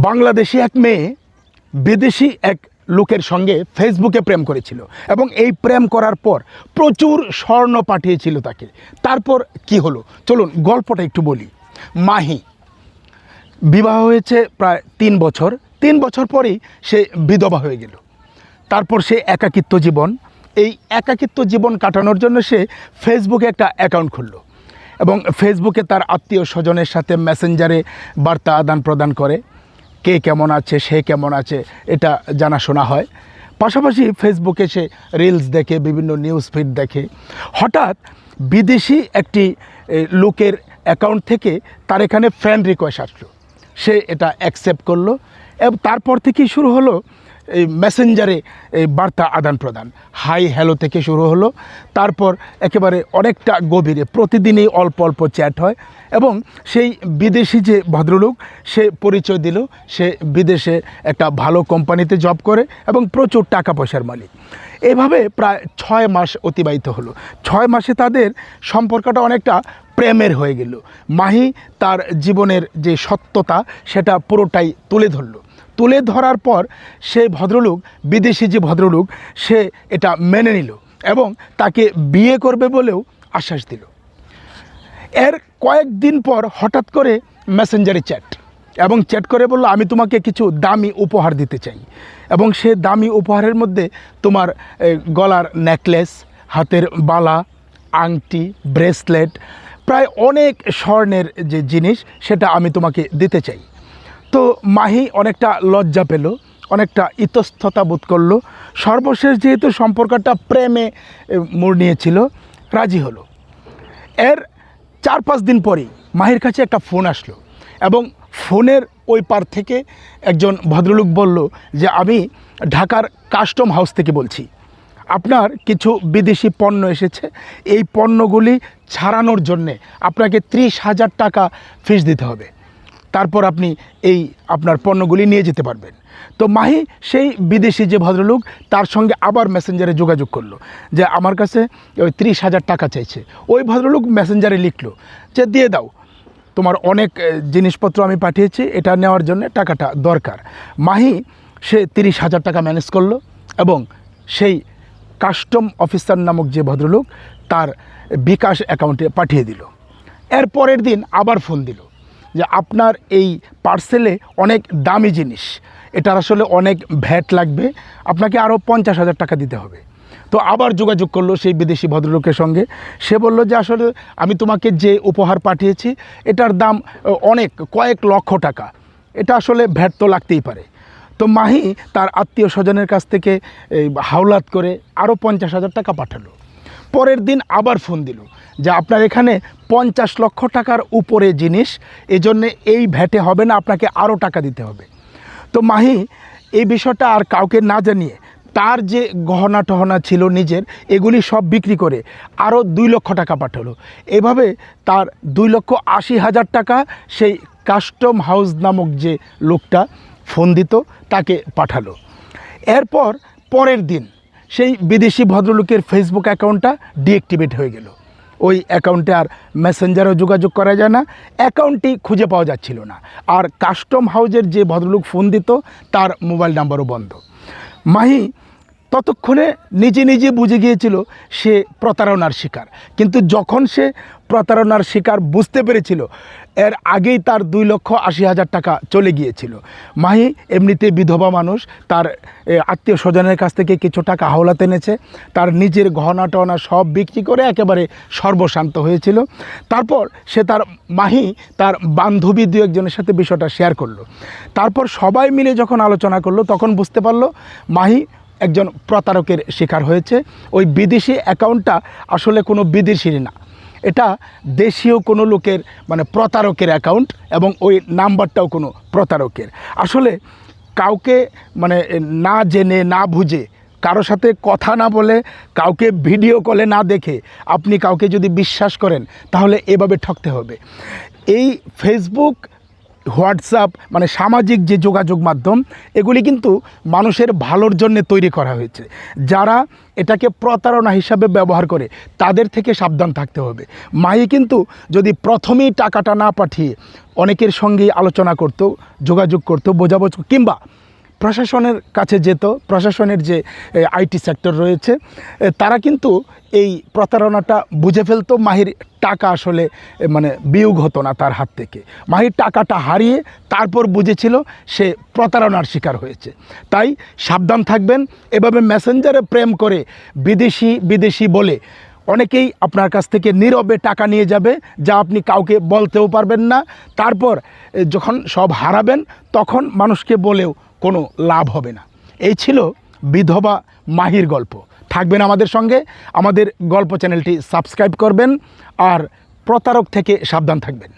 বাংলাদেশি এক মেয়ে বিদেশি এক লোকের সঙ্গে ফেসবুকে প্রেম করেছিল এবং এই প্রেম করার পর প্রচুর স্বর্ণ পাঠিয়েছিল তাকে। তারপর কি হলো চলুন গল্পটা একটু বলি। মাহি বিবাহ হয়েছে প্রায় 3 বছর। 3 বছর পরেই সে বিধবা হয়ে গেল। তারপর সে একাকিত্ব জীবন, এই একাকিত্ব জীবন কাটানোর জন্য সে ফেসবুকে একটা অ্যাকাউন্ট খুলল এবং ফেসবুকে তার আত্মীয় স্বজনের সাথে মেসেঞ্জারে বার্তা আদান প্রদান করে, কে কেমন আছে সে কেমন আছে এটা জানাশোনা হয়। পাশাপাশি ফেসবুকে সে রিলস দেখে, বিভিন্ন নিউজ ফিড দেখে। হঠাৎ বিদেশি একটি লোকের অ্যাকাউন্ট থেকে তার এখানে ফ্রেন্ড রিকোয়েস্ট আসলো। সে এটা অ্যাকসেপ্ট করলো এবং তারপর থেকেই শুরু হলো এই মেসেঞ্জারে এই বার্তা আদান প্রদান। হাই হ্যালো থেকে শুরু হলো, তারপর একেবারে অনেকটা গভীরে প্রতিদিনই অল্প অল্প চ্যাট হয় এবং সেই বিদেশি যে ভদ্রলোক সে পরিচয় দিল সে বিদেশে একটা ভালো কোম্পানিতে জব করে এবং প্রচুর টাকা পয়সার মালিক। এভাবে প্রায় 6 মাস অতিবাহিত হলো। 6 মাসে তাদের সম্পর্কটা অনেকটা প্রেমের হয়ে গেল। মাহি তার জীবনের যে সত্যতা সেটা পুরোটাই তুলে ধরার পর সে ভদ্রলোক, বিদেশি যে ভদ্রলোক, সে এটা মেনে নিল এবং তাকে বিয়ে করবে বলেও আশ্বাস দিল। এর কয়েকদিন পর হঠাৎ করে মেসেঞ্জারে চ্যাট এবং চ্যাট করে বলল, আমি তোমাকে কিছু দামি উপহার দিতে চাই এবং সে দামি উপহারের মধ্যে তোমার গলার নেকলেস, হাতের বালা, আংটি, ব্রেসলেট, প্রায় অনেক স্বর্ণের যে জিনিস সেটা আমি তোমাকে দিতে চাই। তো মাহি অনেকটা লজ্জা পেল, অনেকটা ইতস্ততা বোধ করলো। সর্বশেষ যেহেতু সম্পর্কটা প্রেমে মোড় নিয়েছিল, রাজি হলো। এর 4-5 দিন পরেই মাহির কাছে একটা ফোন আসলো এবং ফোনের ওই পার থেকে একজন ভদ্রলোক বলল যে, আমি ঢাকার কাস্টম হাউস থেকে বলছি, আপনার কিছু বিদেশি পণ্য এসেছে, এই পণ্যগুলি ছাড়ানোর জন্যে আপনাকে 30,000 টাকা ফিস দিতে হবে, তারপর আপনি এই আপনার পণ্যগুলি নিয়ে যেতে পারবেন। তো মাহি সেই বিদেশি যে ভদ্রলোক তার সঙ্গে আবার মেসেঞ্জারে যোগাযোগ করলো যে আমার কাছে ওই 30,000 টাকা চাইছে। ওই ভদ্রলোক মেসেঞ্জারে লিখলো যে, দিয়ে দাও, তোমার অনেক জিনিসপত্র আমি পাঠিয়েছি, এটা নেওয়ার জন্য টাকাটা দরকার। মাহি সে 30,000 টাকা ম্যানেজ করলো এবং সেই কাস্টম অফিসার নামক যে ভদ্রলোক তার বিকাশ অ্যাকাউন্টে পাঠিয়ে দিল। এর পরের দিন আবার ফোন দিল যে, আপনার এই পার্সেলে অনেক দামি জিনিস, এটার আসলে অনেক ভ্যাট লাগবে, আপনাকে আরও 50,000 টাকা দিতে হবে। তো আবার যোগাযোগ করলো সেই বিদেশি ভদ্রলোকের সঙ্গে। সে বলল যে, আসলে আমি তোমাকে যে উপহার পাঠিয়েছি এটার দাম অনেক, কয়েক লক্ষ টাকা, এটা আসলে ভ্যাট তো লাগতেই পারে। তো মাহি তার আত্মীয় স্বজনের কাছ থেকে হাওলাত করে আরও 50,000 টাকা পাঠালো। পরের দিন আবার ফোন দিল যে, আপনার এখানে 50 লক্ষ টাকার উপরে জিনিস, এজন্যে এই ভ্যাটে হবে না, আপনাকে আরও টাকা দিতে হবে। তো মাহি এই বিষয়টা আর কাউকে না জানিয়ে তার যে গহনা টহনা ছিল নিজের, এগুলি সব বিক্রি করে আরও 2 লক্ষ টাকা পাঠালো। এভাবে তার 2,80,000 টাকা সেই কাস্টম হাউস নামক যে লোকটা ফোন দিত তাকে পাঠালো। এরপর পরের দিন সেই বিদেশি ভদ্রলোকের ফেসবুক অ্যাকাউন্টটা ডিঅ্যাক্টিভেট হয়ে গেল। ওই অ্যাকাউন্টে আর মেসেঞ্জারও যোগাযোগ করা যায় না, অ্যাকাউন্টটি খুঁজে পাওয়া যাচ্ছিল না। আর কাস্টম হাউজের যে ভদ্রলোক ফোন দিত তার মোবাইল নাম্বারও বন্ধ। মাহি ততক্ষণে নিজে বুঝে গিয়েছিল সে প্রতারণার শিকার, কিন্তু যখন সে প্রতারণার শিকার বুঝতে পেরেছিল এর আগেই তার 2,80,000 টাকা চলে গিয়েছিল। মাহি এমনিতে বিধবা মানুষ, তার আত্মীয় স্বজনের কাছ থেকে কিছু টাকা হাওলাত এনেছে, তার নিজের গহনা টহনা সব বিক্রি করে একেবারে সর্বশান্ত হয়েছিল। তারপর সে মাহি তার বান্ধবী 2-1জনের সাথে বিষয়টা শেয়ার করলো। তারপর সবাই মিলে যখন আলোচনা করলো তখন বুঝতে পারলো মাহি একজন প্রতারকের শিকার হয়েছে। ওই বিদেশি অ্যাকাউন্টটা আসলে কোনো বিদেশির না, এটা দেশীয় কোনো লোকের মানে প্রতারকের অ্যাকাউন্ট এবং ওই নাম্বারটাও কোনো প্রতারকের। আসলে কাউকে মানে না জেনে না বুঝে, কারো সাথে কথা না বলে, কাউকে ভিডিও কলে না দেখে আপনি কাউকে যদি বিশ্বাস করেন তাহলে এভাবে ঠকতে হবে। এই ফেসবুক হোয়াটসঅ্যাপ মানে সামাজিক যে যোগাযোগ মাধ্যম এগুলি কিন্তু মানুষের ভালোর জন্য তৈরি করা হয়েছে। যারা এটাকে প্রতারণা হিসাবে ব্যবহার করে তাদের থেকে সাবধান থাকতে হবে। মাহি কিন্তু যদি প্রথমেই টাকাটা না পাঠিয়ে অনেকের সঙ্গেই আলোচনা করত, যোগাযোগ করত, বোঝাবুঝি কিংবা প্রশাসনের কাছে যেত, প্রশাসনের যে আইটি সেক্টর রয়েছে তারা কিন্তু এই প্রতারণাটা বুঝে ফেলতো, মাহির টাকা আসলে মানে বিয়োগ হতো না তার হাত থেকে। মাহির টাকাটা হারিয়ে তারপর বুঝেছিল সে প্রতারণার শিকার হয়েছে। তাই সাবধান থাকবেন। এভাবে মেসেঞ্জারে প্রেম করে বিদেশি বিদেশি বলে অনেকেই আপনার কাছ থেকে নীরবে টাকা নিয়ে যাবে, যা আপনি কাউকে বলতেও পারবেন না। তারপর যখন সব হারাবেন তখন মানুষকে বলেও কোনো লাভ হবে না। এই ছিল বিধবা মাহির গল্প। থাকবেন আমাদের সঙ্গে, আমাদের গল্প চ্যানেলটি সাবস্ক্রাইব করবেন আর প্রতারক থেকে সাবধান থাকবেন।